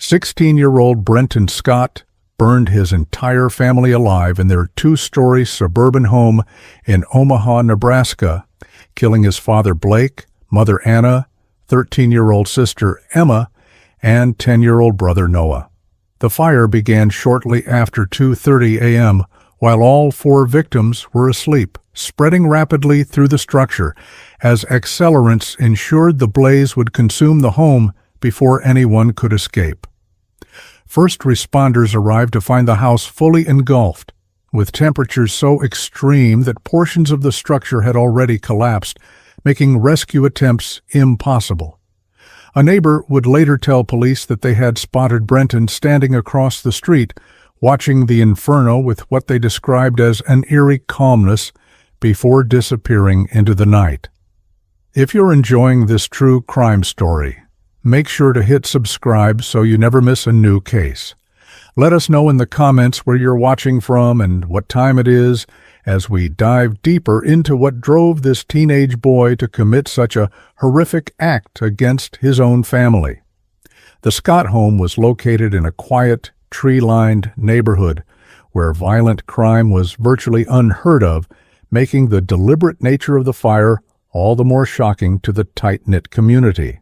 16-year-old Brenton Scott burned his entire family alive in their two-story suburban home in Omaha, Nebraska, killing his father Blake, mother Anna, 13-year-old sister Emma, and 10-year-old brother Noah. The fire began shortly after 2:30 a.m. while all four victims were asleep, spreading rapidly through the structure as accelerants ensured the blaze would consume the home before anyone could escape. First responders arrived to find the house fully engulfed, with temperatures so extreme that portions of the structure had already collapsed, making rescue attempts impossible. A neighbor would later tell police that they had spotted Brenton standing across the street, watching the inferno with what they described as an eerie calmness before disappearing into the night. If you're enjoying this true crime story, make sure to hit subscribe so you never miss a new case. Let us know in the comments where you're watching from and what time it is as we dive deeper into what drove this teenage boy to commit such a horrific act against his own family. The Scott home was located in a quiet, tree-lined neighborhood where violent crime was virtually unheard of, making the deliberate nature of the fire all the more shocking to the tight-knit community.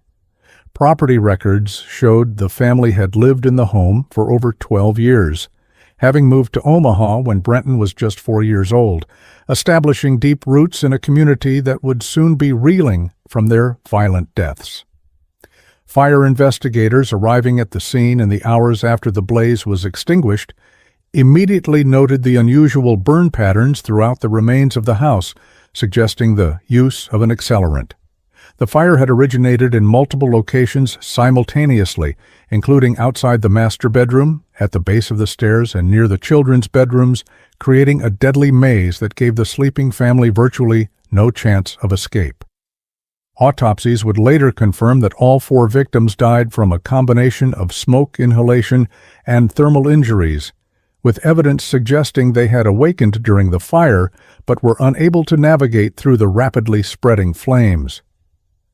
Property records showed the family had lived in the home for over 12 years, having moved to Omaha when Brenton was just 4 years old, establishing deep roots in a community that would soon be reeling from their violent deaths. Fire investigators arriving at the scene in the hours after the blaze was extinguished immediately noted the unusual burn patterns throughout the remains of the house, suggesting the use of an accelerant. The fire had originated in multiple locations simultaneously, including outside the master bedroom, at the base of the stairs, and near the children's bedrooms, creating a deadly maze that gave the sleeping family virtually no chance of escape. Autopsies would later confirm that all four victims died from a combination of smoke inhalation and thermal injuries, with evidence suggesting they had awakened during the fire but were unable to navigate through the rapidly spreading flames.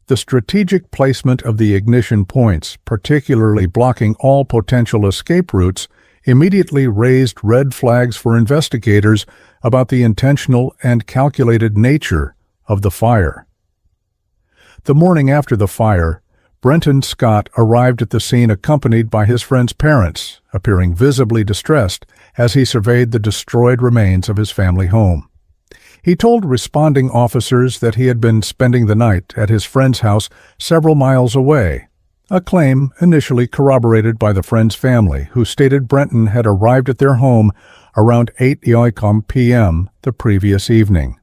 The strategic placement of the ignition points, particularly blocking all potential escape routes, immediately raised red flags for investigators about the intentional and calculated nature of the fire. The morning after the fire, Brenton Scott arrived at the scene accompanied by his friend's parents, appearing visibly distressed as he surveyed the destroyed remains of his family home. He told responding officers that he had been spending the night at his friend's house several miles away, a claim initially corroborated by the friend's family, who stated Brenton had arrived at their home around 8 p.m. the previous evening.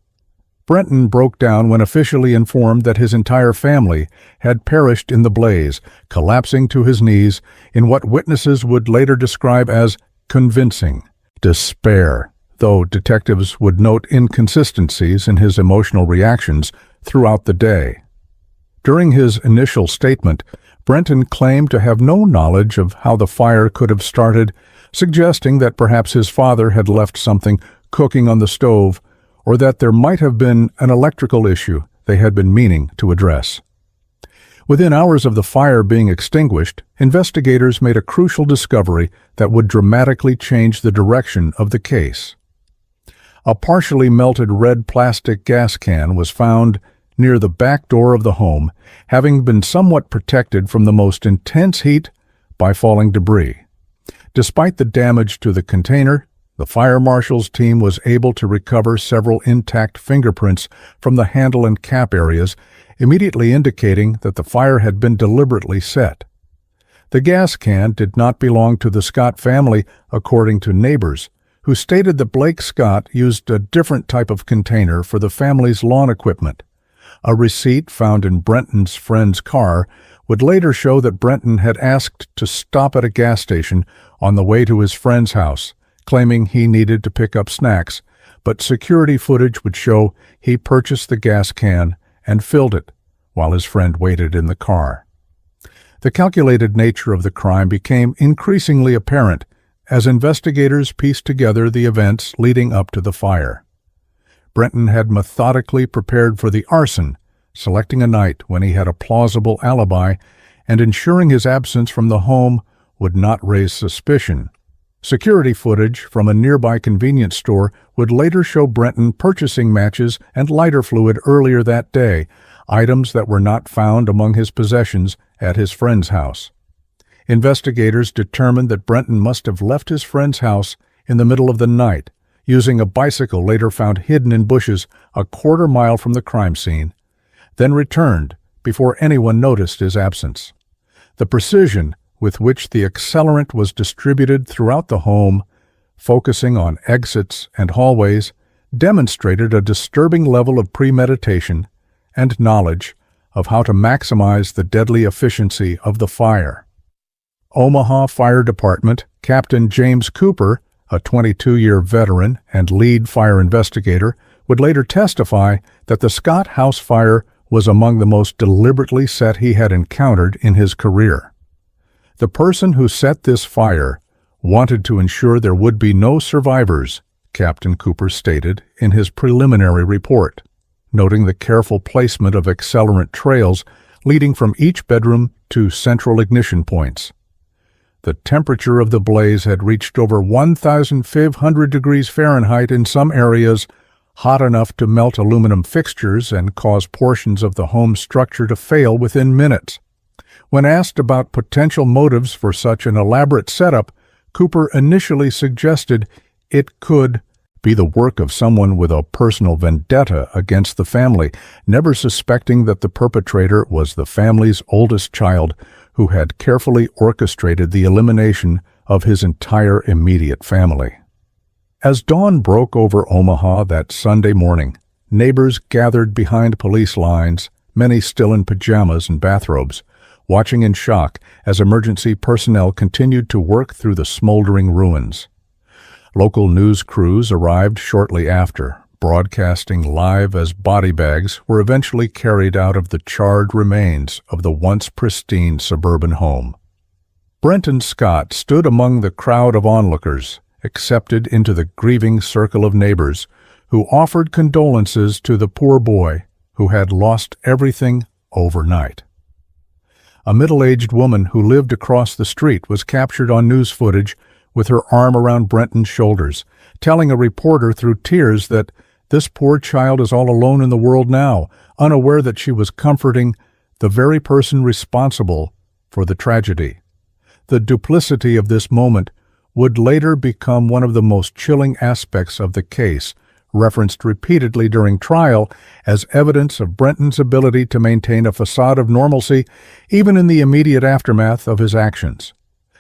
Brenton broke down when officially informed that his entire family had perished in the blaze, collapsing to his knees in what witnesses would later describe as convincing despair, though detectives would note inconsistencies in his emotional reactions throughout the day. During his initial statement, Brenton claimed to have no knowledge of how the fire could have started, suggesting that perhaps his father had left something cooking on the stove, or that there might have been an electrical issue they had been meaning to address. Within hours of the fire being extinguished, investigators made a crucial discovery that would dramatically change the direction of the case. A partially melted red plastic gas can was found near the back door of the home, having been somewhat protected from the most intense heat by falling debris. Despite the damage to the container, the fire marshal's team was able to recover several intact fingerprints from the handle and cap areas, immediately indicating that the fire had been deliberately set. The gas can did not belong to the Scott family, according to neighbors, who stated that Blake Scott used a different type of container for the family's lawn equipment. A receipt found in Brenton's friend's car would later show that Brenton had asked to stop at a gas station on the way to his friend's house, claiming he needed to pick up snacks, but security footage would show he purchased the gas can and filled it while his friend waited in the car. The calculated nature of the crime became increasingly apparent as investigators pieced together the events leading up to the fire. Brenton had methodically prepared for the arson, selecting a night when he had a plausible alibi and ensuring his absence from the home would not raise suspicion. Security footage from a nearby convenience store would later show Brenton purchasing matches and lighter fluid earlier that day, items that were not found among his possessions at his friend's house. Investigators determined that Brenton must have left his friend's house in the middle of the night, using a bicycle later found hidden in bushes a quarter-mile from the crime scene, then returned before anyone noticed his absence. The precision with which the accelerant was distributed throughout the home, focusing on exits and hallways, demonstrated a disturbing level of premeditation and knowledge of how to maximize the deadly efficiency of the fire. Omaha Fire Department Captain James Cooper, a 22-year veteran and lead fire investigator, would later testify that the Scott house fire was among the most deliberately set he had encountered in his career. The person who set this fire wanted to ensure there would be no survivors, Captain Cooper stated in his preliminary report, noting the careful placement of accelerant trails leading from each bedroom to central ignition points. The temperature of the blaze had reached over 1,500 degrees Fahrenheit in some areas, hot enough to melt aluminum fixtures and cause portions of the home structure to fail within minutes. When asked about potential motives for such an elaborate setup, Cooper initially suggested it could be the work of someone with a personal vendetta against the family, never suspecting that the perpetrator was the family's oldest child who had carefully orchestrated the elimination of his entire immediate family. As dawn broke over Omaha that Sunday morning, neighbors gathered behind police lines, many still in pajamas and bathrobes, watching in shock as emergency personnel continued to work through the smoldering ruins. Local news crews arrived shortly after, broadcasting live as body bags were eventually carried out of the charred remains of the once pristine suburban home. Brenton Scott stood among the crowd of onlookers, accepted into the grieving circle of neighbors who offered condolences to the poor boy who had lost everything overnight. A middle-aged woman who lived across the street was captured on news footage with her arm around Brenton's shoulders, telling a reporter through tears that this poor child is all alone in the world now, unaware that she was comforting the very person responsible for the tragedy. The duplicity of this moment would later become one of the most chilling aspects of the case, referenced repeatedly during trial as evidence of Brenton's ability to maintain a facade of normalcy even in the immediate aftermath of his actions.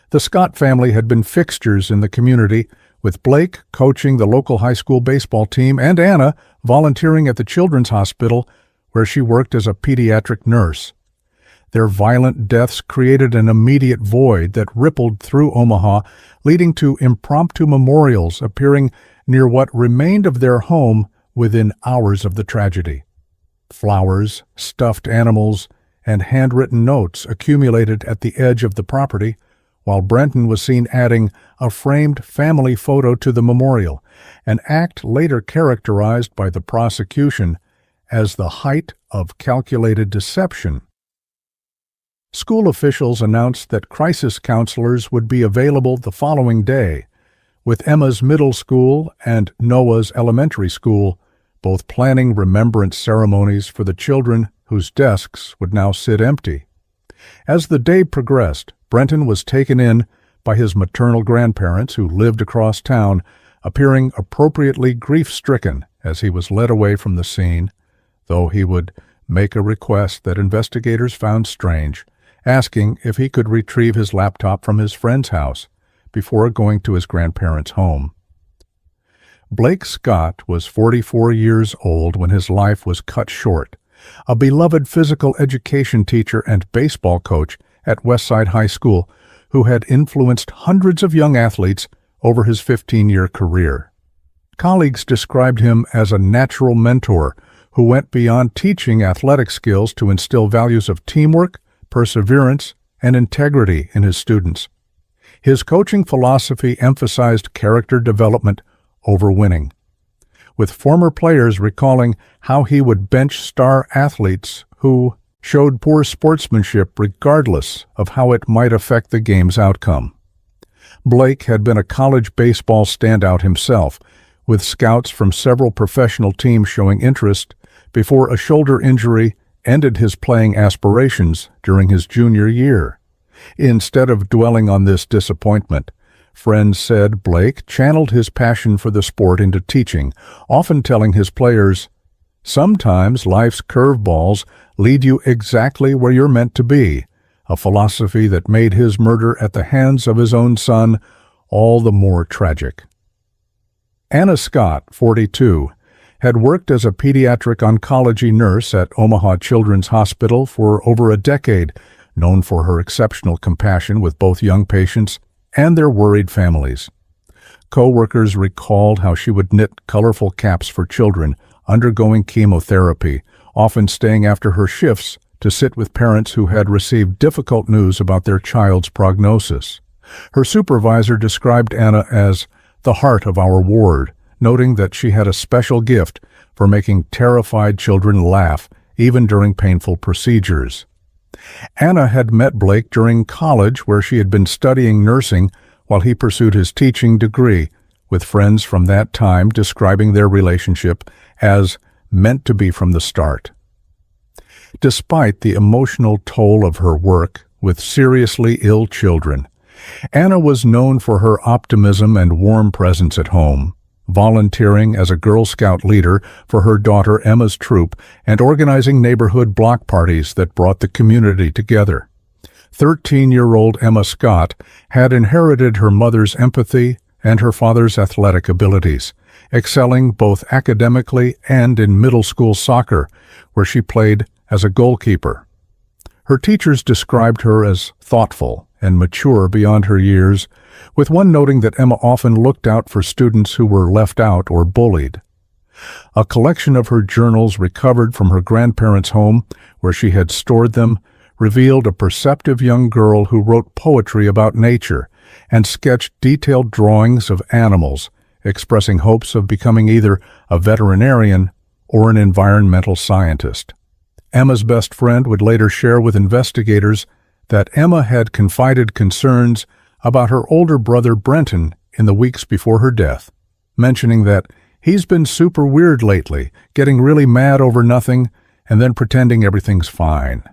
The Scott family had been fixtures in the community, with Blake coaching the local high school baseball team and Anna volunteering at the Children's Hospital, where she worked as a pediatric nurse. Their violent deaths created an immediate void that rippled through Omaha, leading to impromptu memorials appearing near what remained of their home within hours of the tragedy. Flowers, stuffed animals, and handwritten notes accumulated at the edge of the property, while Brenton was seen adding a framed family photo to the memorial, an act later characterized by the prosecution as the height of calculated deception. School officials announced that crisis counselors would be available the following day, with Emma's middle school and Noah's elementary school both planning remembrance ceremonies for the children whose desks would now sit empty. As the day progressed, Brenton was taken in by his maternal grandparents who lived across town, appearing appropriately grief-stricken as he was led away from the scene, though he would make a request that investigators found strange, asking if he could retrieve his laptop from his friend's house before going to his grandparents' home. Blake Scott was 44 years old when his life was cut short, a beloved physical education teacher and baseball coach at Westside High School who had influenced hundreds of young athletes over his 15-year career. Colleagues described him as a natural mentor who went beyond teaching athletic skills to instill values of teamwork, perseverance, and integrity in his students. His coaching philosophy emphasized character development over winning, with former players recalling how he would bench star athletes who showed poor sportsmanship regardless of how it might affect the game's outcome. Blake had been a college baseball standout himself, with scouts from several professional teams showing interest before a shoulder injury ended his playing aspirations during his junior year. Instead of dwelling on this disappointment, friends said Blake channeled his passion for the sport into teaching, often telling his players, "Sometimes life's curveballs lead you exactly where you're meant to be," a philosophy that made his murder at the hands of his own son all the more tragic. Anna Scott, 42, had worked as a pediatric oncology nurse at Omaha Children's Hospital for over a decade, known for her exceptional compassion with both young patients and their worried families. Co-workers recalled how she would knit colorful caps for children undergoing chemotherapy, often staying after her shifts to sit with parents who had received difficult news about their child's prognosis. Her supervisor described Anna as the heart of our ward, noting that she had a special gift for making terrified children laugh, even during painful procedures. Anna had met Blake during college, where she had been studying nursing while he pursued his teaching degree, with friends from that time describing their relationship as meant to be from the start. Despite the emotional toll of her work with seriously ill children, Anna was known for her optimism and warm presence at home, volunteering as a Girl Scout leader for her daughter Emma's troop and organizing neighborhood block parties that brought the community together. 13-year-old Emma Scott had inherited her mother's empathy and her father's athletic abilities, excelling both academically and in middle school soccer, where she played as a goalkeeper. Her teachers described her as thoughtful and mature beyond her years, with one noting that Emma often looked out for students who were left out or bullied. A collection of her journals recovered from her grandparents' home, where she had stored them, revealed a perceptive young girl who wrote poetry about nature and sketched detailed drawings of animals, expressing hopes of becoming either a veterinarian or an environmental scientist. Emma's best friend would later share with investigators that Emma had confided concerns about her older brother Brenton in the weeks before her death, mentioning that he's been super weird lately, getting really mad over nothing and then pretending everything's fine.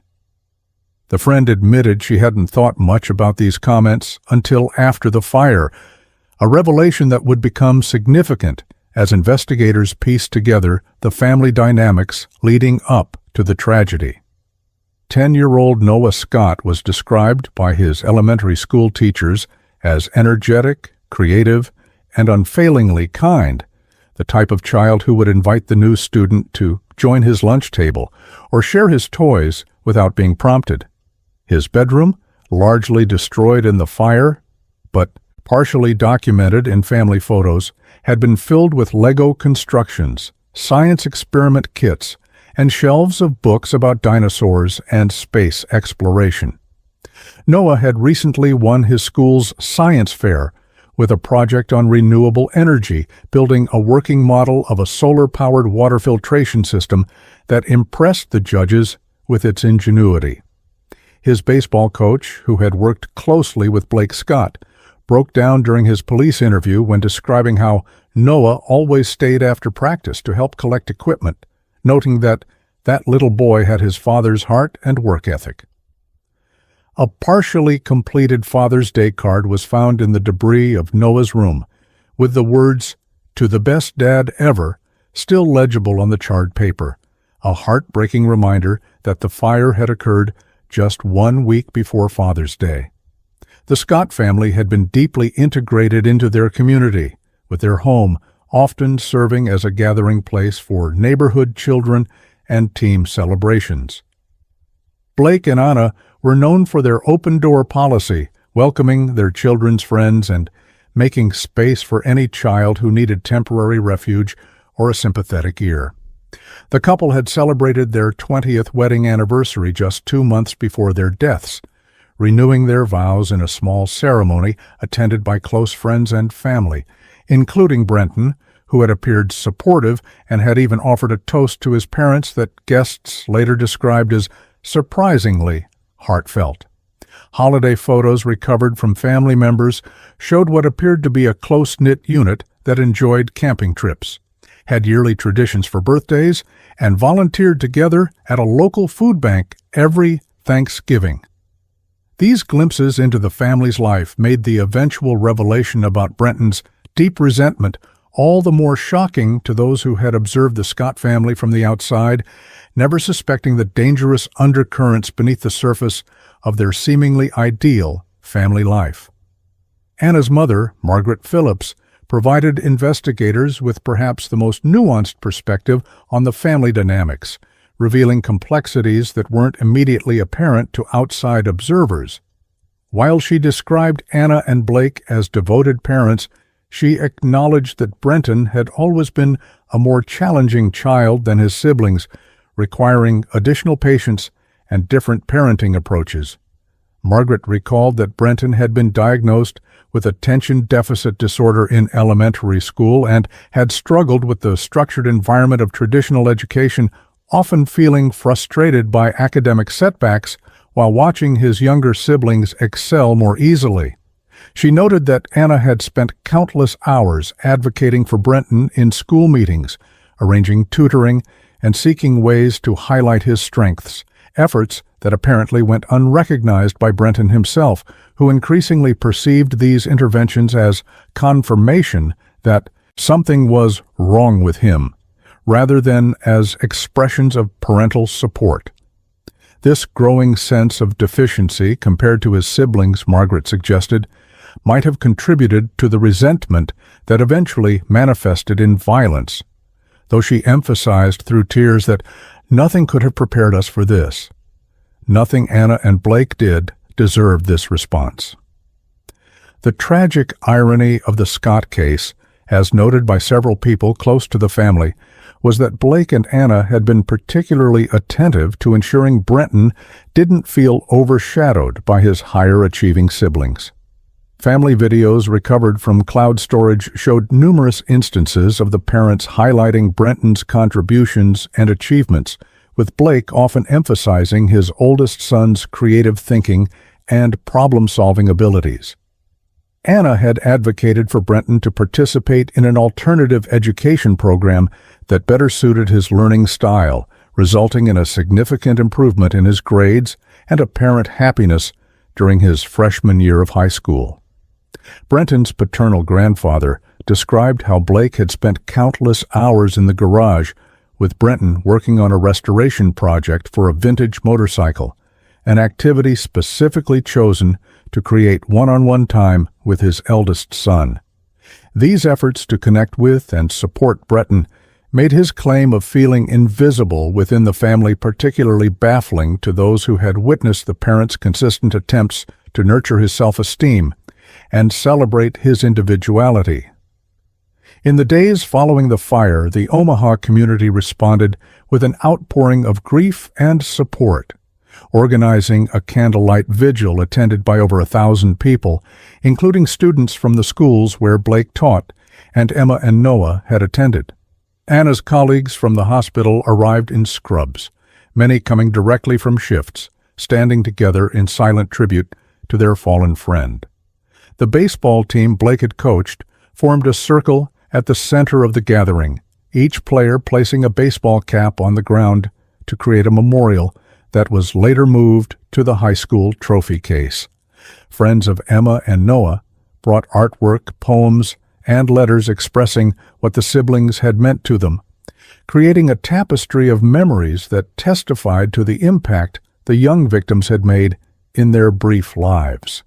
The friend admitted she hadn't thought much about these comments until after the fire, a revelation that would become significant as investigators pieced together the family dynamics leading up to the tragedy. 10-year-old Noah Scott was described by his elementary school teachers as energetic, creative, and unfailingly kind, the type of child who would invite the new student to join his lunch table or share his toys without being prompted. His bedroom, largely destroyed in the fire, but partially documented in family photos, had been filled with Lego constructions, science experiment kits, and shelves of books about dinosaurs and space exploration. Noah had recently won his school's science fair with a project on renewable energy, building a working model of a solar-powered water filtration system that impressed the judges with its ingenuity. His baseball coach, who had worked closely with Blake Scott, broke down during his police interview when describing how Noah always stayed after practice to help collect equipment, noting that little boy had his father's heart and work ethic. A partially completed Father's Day card was found in the debris of Noah's room, with the words, "To the best dad ever," still legible on the charred paper, a heartbreaking reminder that the fire had occurred just 1 week before Father's Day. The Scott family had been deeply integrated into their community, with their home often serving as a gathering place for neighborhood children and team celebrations. Blake and Anna were known for their open-door policy, welcoming their children's friends and making space for any child who needed temporary refuge or a sympathetic ear. The couple had celebrated their 20th wedding anniversary just 2 months before their deaths, renewing their vows in a small ceremony attended by close friends and family, including Brenton, who had appeared supportive and had even offered a toast to his parents that guests later described as surprisingly heartfelt. Holiday photos recovered from family members showed what appeared to be a close-knit unit that enjoyed camping trips, had yearly traditions for birthdays, and volunteered together at a local food bank every Thanksgiving. These glimpses into the family's life made the eventual revelation about Brenton's deep resentment all the more shocking to those who had observed the Scott family from the outside, never suspecting the dangerous undercurrents beneath the surface of their seemingly ideal family life. Anna's mother, Margaret Phillips, provided investigators with perhaps the most nuanced perspective on the family dynamics, revealing complexities that weren't immediately apparent to outside observers. While she described Anna and Blake as devoted parents, she acknowledged that Brenton had always been a more challenging child than his siblings, requiring additional patience and different parenting approaches. Margaret recalled that Brenton had been diagnosed with attention deficit disorder in elementary school and had struggled with the structured environment of traditional education, often feeling frustrated by academic setbacks while watching his younger siblings excel more easily. She noted that Anna had spent countless hours advocating for Brenton in school meetings, arranging tutoring, and seeking ways to highlight his strengths, efforts that apparently went unrecognized by Brenton himself, who increasingly perceived these interventions as confirmation that something was wrong with him, rather than as expressions of parental support. This growing sense of deficiency compared to his siblings, Margaret suggested, might have contributed to the resentment that eventually manifested in violence, though she emphasized through tears that nothing could have prepared us for this. Nothing Anna and Blake did deserved this response. The tragic irony of the Scott case, as noted by several people close to the family, was that Blake and Anna had been particularly attentive to ensuring Brenton didn't feel overshadowed by his higher-achieving siblings. Family videos recovered from cloud storage showed numerous instances of the parents highlighting Brenton's contributions and achievements, with Blake often emphasizing his oldest son's creative thinking and problem-solving abilities. Anna had advocated for Brenton to participate in an alternative education program that better suited his learning style, resulting in a significant improvement in his grades and apparent happiness during his freshman year of high school. Brenton's paternal grandfather described how Blake had spent countless hours in the garage with Brenton working on a restoration project for a vintage motorcycle, an activity specifically chosen to create one-on-one time with his eldest son. These efforts to connect with and support Brenton made his claim of feeling invisible within the family particularly baffling to those who had witnessed the parents' consistent attempts to nurture his self-esteem and celebrate his individuality. In the days following the fire, the Omaha community responded with an outpouring of grief and support, organizing a candlelight vigil attended by over 1,000 people, including students from the schools where Blake taught and Emma and Noah had attended. Anna's colleagues from the hospital arrived in scrubs, many coming directly from shifts, standing together in silent tribute to their fallen friend. The baseball team Blake had coached formed a circle at the center of the gathering, each player placing a baseball cap on the ground to create a memorial that was later moved to the high school trophy case. Friends of Emma and Noah brought artwork, poems, and letters expressing what the siblings had meant to them, creating a tapestry of memories that testified to the impact the young victims had made in their brief lives.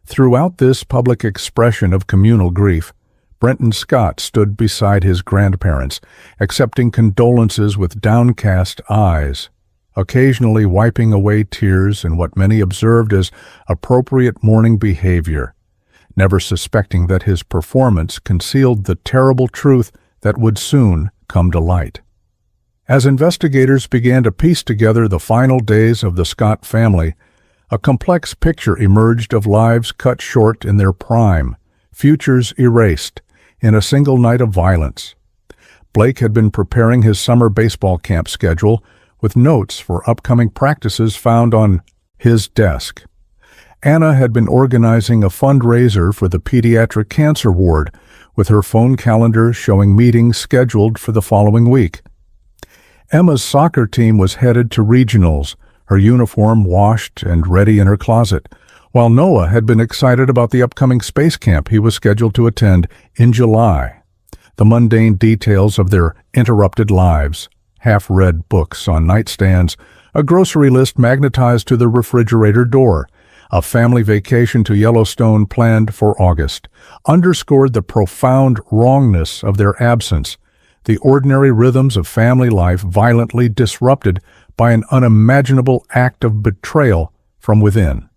Throughout this public expression of communal grief, Brenton Scott stood beside his grandparents, accepting condolences with downcast eyes, occasionally wiping away tears in what many observed as appropriate mourning behavior, never suspecting that his performance concealed the terrible truth that would soon come to light. As investigators began to piece together the final days of the Scott family, a complex picture emerged of lives cut short in their prime, futures erased, in a single night of violence. Blake had been preparing his summer baseball camp schedule with notes for upcoming practices found on his desk. Anna had been organizing a fundraiser for the pediatric cancer ward, with her phone calendar showing meetings scheduled for the following week. Emma's soccer team was headed to regionals, her uniform washed and ready in her closet, while Noah had been excited about the upcoming space camp he was scheduled to attend in July. The mundane details of their interrupted lives, half-read books on nightstands, a grocery list magnetized to the refrigerator door, a family vacation to Yellowstone planned for August, underscored the profound wrongness of their absence, the ordinary rhythms of family life violently disrupted by an unimaginable act of betrayal from within.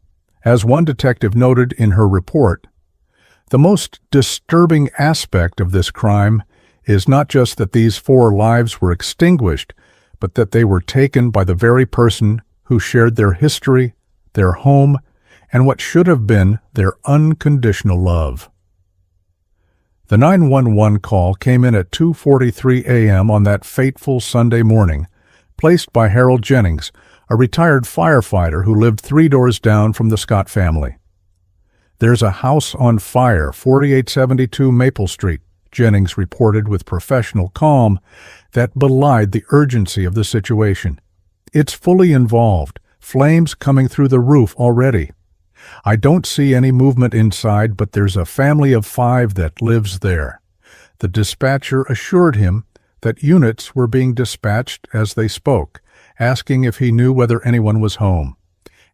As one detective noted in her report, the most disturbing aspect of this crime is not just that these 4 lives were extinguished, but that they were taken by the very person who shared their history, their home, and what should have been their unconditional love. The 911 call came in at 2:43 a.m. on that fateful Sunday morning, placed by Harold Jennings, a retired firefighter who lived 3 doors down from the Scott family. "There's a house on fire, 4872 Maple Street," Jennings reported with professional calm that belied the urgency of the situation. "It's fully involved, flames coming through the roof already. I don't see any movement inside, but there's a family of 5 that lives there." The dispatcher assured him that units were being dispatched as they spoke, asking if he knew whether anyone was home.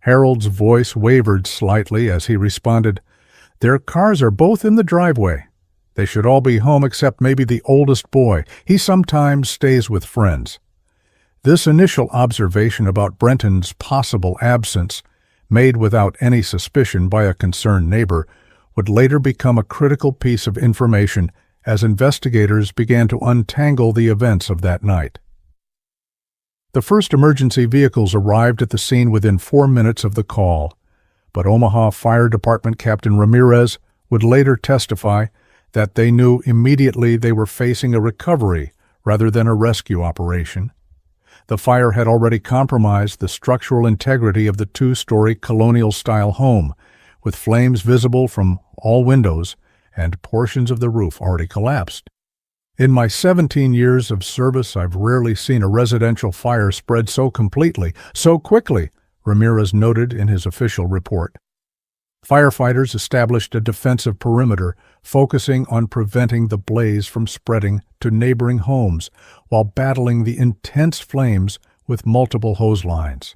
Harold's voice wavered slightly as he responded, "Their cars are both in the driveway. They should all be home except maybe the oldest boy. He sometimes stays with friends." This initial observation about Brenton's possible absence, made without any suspicion by a concerned neighbor, would later become a critical piece of information as investigators began to untangle the events of that night. The first emergency vehicles arrived at the scene within 4 minutes of the call, but Omaha Fire Department Captain Ramirez would later testify that they knew immediately they were facing a recovery rather than a rescue operation. The fire had already compromised the structural integrity of the 2-story colonial-style home, with flames visible from all windows and portions of the roof already collapsed. "In my 17 years of service, I've rarely seen a residential fire spread so completely, so quickly," Ramirez noted in his official report. Firefighters established a defensive perimeter, focusing on preventing the blaze from spreading to neighboring homes while battling the intense flames with multiple hose lines.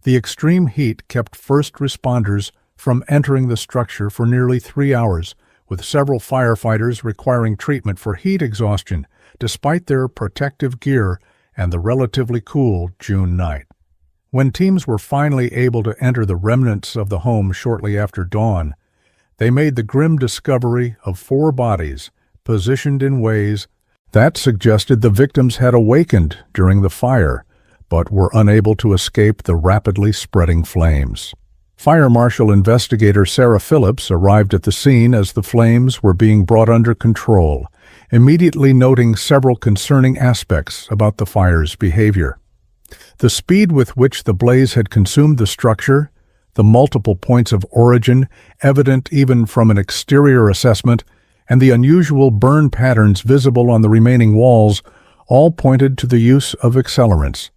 The extreme heat kept first responders from entering the structure for nearly 3 hours, with several firefighters requiring treatment for heat exhaustion, despite their protective gear and the relatively cool June night. When teams were finally able to enter the remnants of the home shortly after dawn, they made the grim discovery of 4 bodies positioned in ways that suggested the victims had awakened during the fire, but were unable to escape the rapidly spreading flames. Fire Marshal Investigator Sarah Phillips arrived at the scene as the flames were being brought under control, immediately noting several concerning aspects about the fire's behavior. The speed with which the blaze had consumed the structure, the multiple points of origin, evident even from an exterior assessment, and the unusual burn patterns visible on the remaining walls, all pointed to the use of accelerants.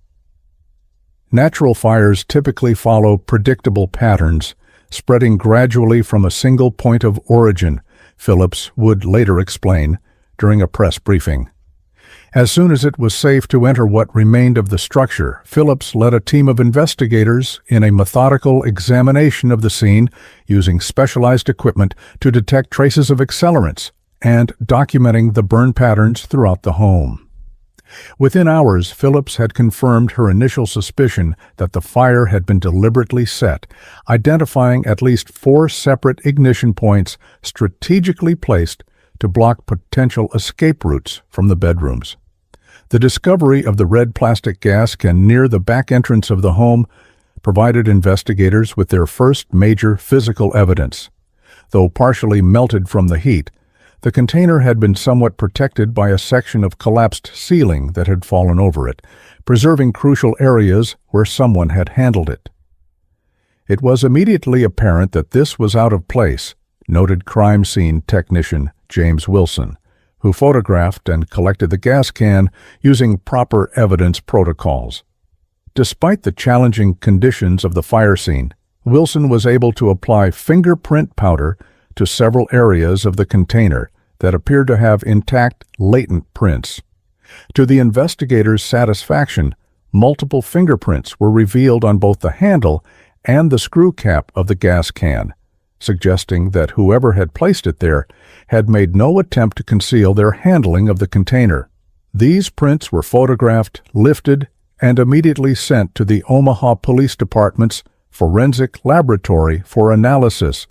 Natural fires typically follow predictable patterns, spreading gradually from a single point of origin, Phillips would later explain during a press briefing. As soon as it was safe to enter what remained of the structure, Phillips led a team of investigators in a methodical examination of the scene using specialized equipment to detect traces of accelerants and documenting the burn patterns throughout the home. Within hours, Phillips had confirmed her initial suspicion that the fire had been deliberately set, identifying at least 4 separate ignition points strategically placed to block potential escape routes from the bedrooms. The discovery of the red plastic gas can near the back entrance of the home provided investigators with their first major physical evidence. Though partially melted from the heat, the container had been somewhat protected by a section of collapsed ceiling that had fallen over it, preserving crucial areas where someone had handled it. It was immediately apparent that this was out of place, noted crime scene technician James Wilson, who photographed and collected the gas can using proper evidence protocols. Despite the challenging conditions of the fire scene, Wilson was able to apply fingerprint powder to several areas of the container that appeared to have intact latent prints. To the investigators' satisfaction, multiple fingerprints were revealed on both the handle and the screw cap of the gas can, suggesting that whoever had placed it there had made no attempt to conceal their handling of the container. These prints were photographed, lifted, and immediately sent to the Omaha Police Department's forensic laboratory for analysis,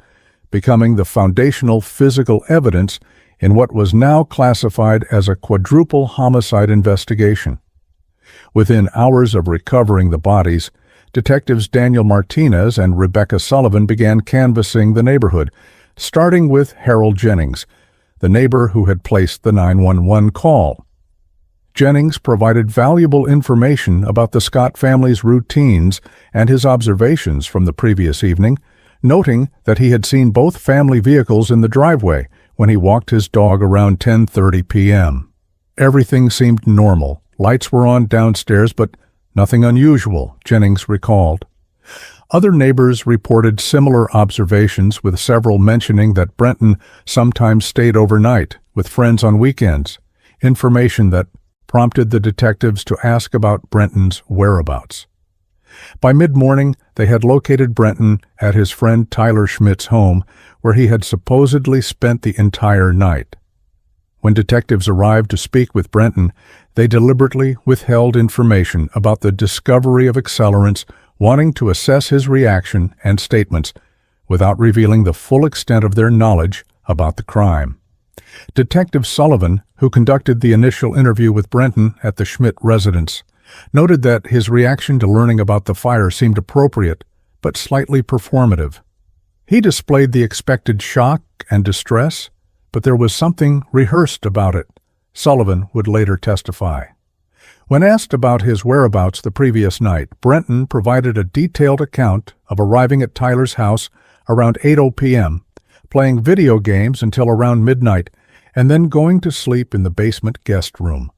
becoming the foundational physical evidence in what was now classified as a quadruple homicide investigation. Within hours of recovering the bodies, Detectives Daniel Martinez and Rebecca Sullivan began canvassing the neighborhood, starting with Harold Jennings, the neighbor who had placed the 911 call. Jennings provided valuable information about the Scott family's routines and his observations from the previous evening, noting that he had seen both family vehicles in the driveway when he walked his dog around 10:30 p.m. Everything seemed normal. Lights were on downstairs, but nothing unusual, Jennings recalled. Other neighbors reported similar observations, with several mentioning that Brenton sometimes stayed overnight with friends on weekends, information that prompted the detectives to ask about Brenton's whereabouts. By mid-morning, they had located Brenton at his friend Tyler Schmidt's home, where he had supposedly spent the entire night. When detectives arrived to speak with Brenton, they deliberately withheld information about the discovery of accelerants, wanting to assess his reaction and statements without revealing the full extent of their knowledge about the crime. Detective Sullivan, who conducted the initial interview with Brenton at the Schmidt residence, noted that his reaction to learning about the fire seemed appropriate, but slightly performative. He displayed the expected shock and distress, but there was something rehearsed about it, Sullivan would later testify. When asked about his whereabouts the previous night, Brenton provided a detailed account of arriving at Tyler's house around 8:00 p.m., playing video games until around midnight, and then going to sleep in the basement guest room.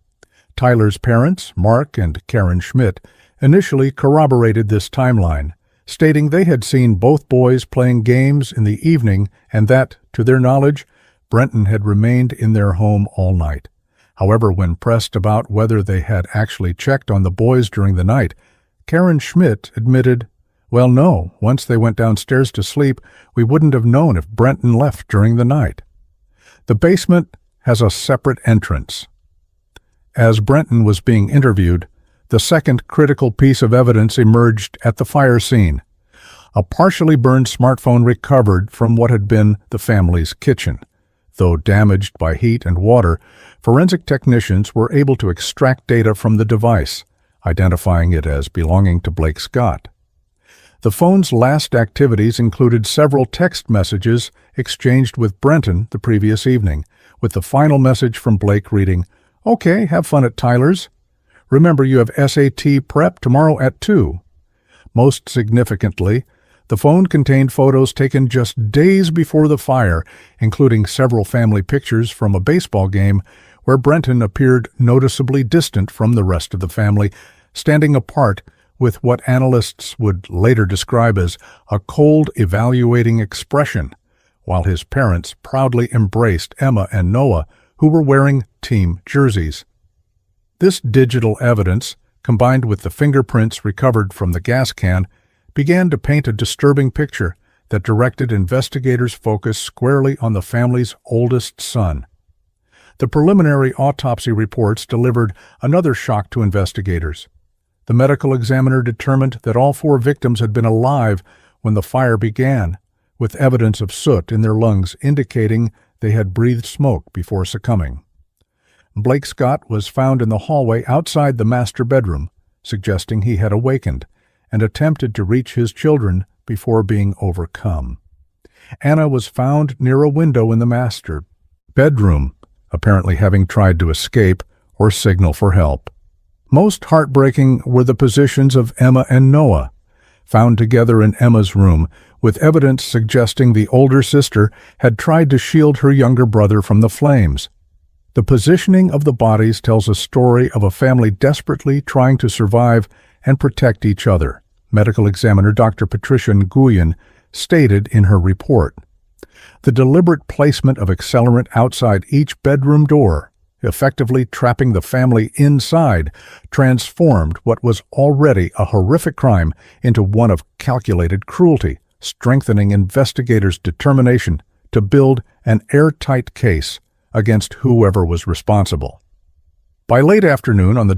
Tyler's parents, Mark and Karen Schmidt, initially corroborated this timeline, stating they had seen both boys playing games in the evening and that, to their knowledge, Brenton had remained in their home all night. However, when pressed about whether they had actually checked on the boys during the night, Karen Schmidt admitted, "Well, no, once they went downstairs to sleep, we wouldn't have known if Brenton left during the night." The basement has a separate entrance. As Brenton was being interviewed, the second critical piece of evidence emerged at the fire scene. A partially burned smartphone recovered from what had been the family's kitchen. Though damaged by heat and water, forensic technicians were able to extract data from the device, identifying it as belonging to Blake Scott. The phone's last activities included several text messages exchanged with Brenton the previous evening, with the final message from Blake reading, "Okay, have fun at Tyler's. Remember, you have SAT prep tomorrow at 2. Most significantly, the phone contained photos taken just days before the fire, including several family pictures from a baseball game where Brenton appeared noticeably distant from the rest of the family, standing apart with what analysts would later describe as a cold, evaluating expression, while his parents proudly embraced Emma and Noah, who were wearing team jerseys. This digital evidence, combined with the fingerprints recovered from the gas can, began to paint a disturbing picture that directed investigators' focus squarely on the family's oldest son. The preliminary autopsy reports delivered another shock to investigators. The medical examiner determined that all 4 victims had been alive when the fire began, with evidence of soot in their lungs indicating they had breathed smoke before succumbing. Blake Scott was found in the hallway outside the master bedroom, suggesting he had awakened and attempted to reach his children before being overcome. Anna was found near a window in the master bedroom, apparently having tried to escape or signal for help. Most heartbreaking were the positions of Emma and Noah, found together in Emma's room, with evidence suggesting the older sister had tried to shield her younger brother from the flames. The positioning of the bodies tells a story of a family desperately trying to survive and protect each other, medical examiner Dr. Patricia Nguyen stated in her report. The deliberate placement of accelerant outside each bedroom door, effectively trapping the family inside, transformed what was already a horrific crime into one of calculated cruelty, strengthening investigators' determination to build an airtight case against whoever was responsible. By late afternoon on the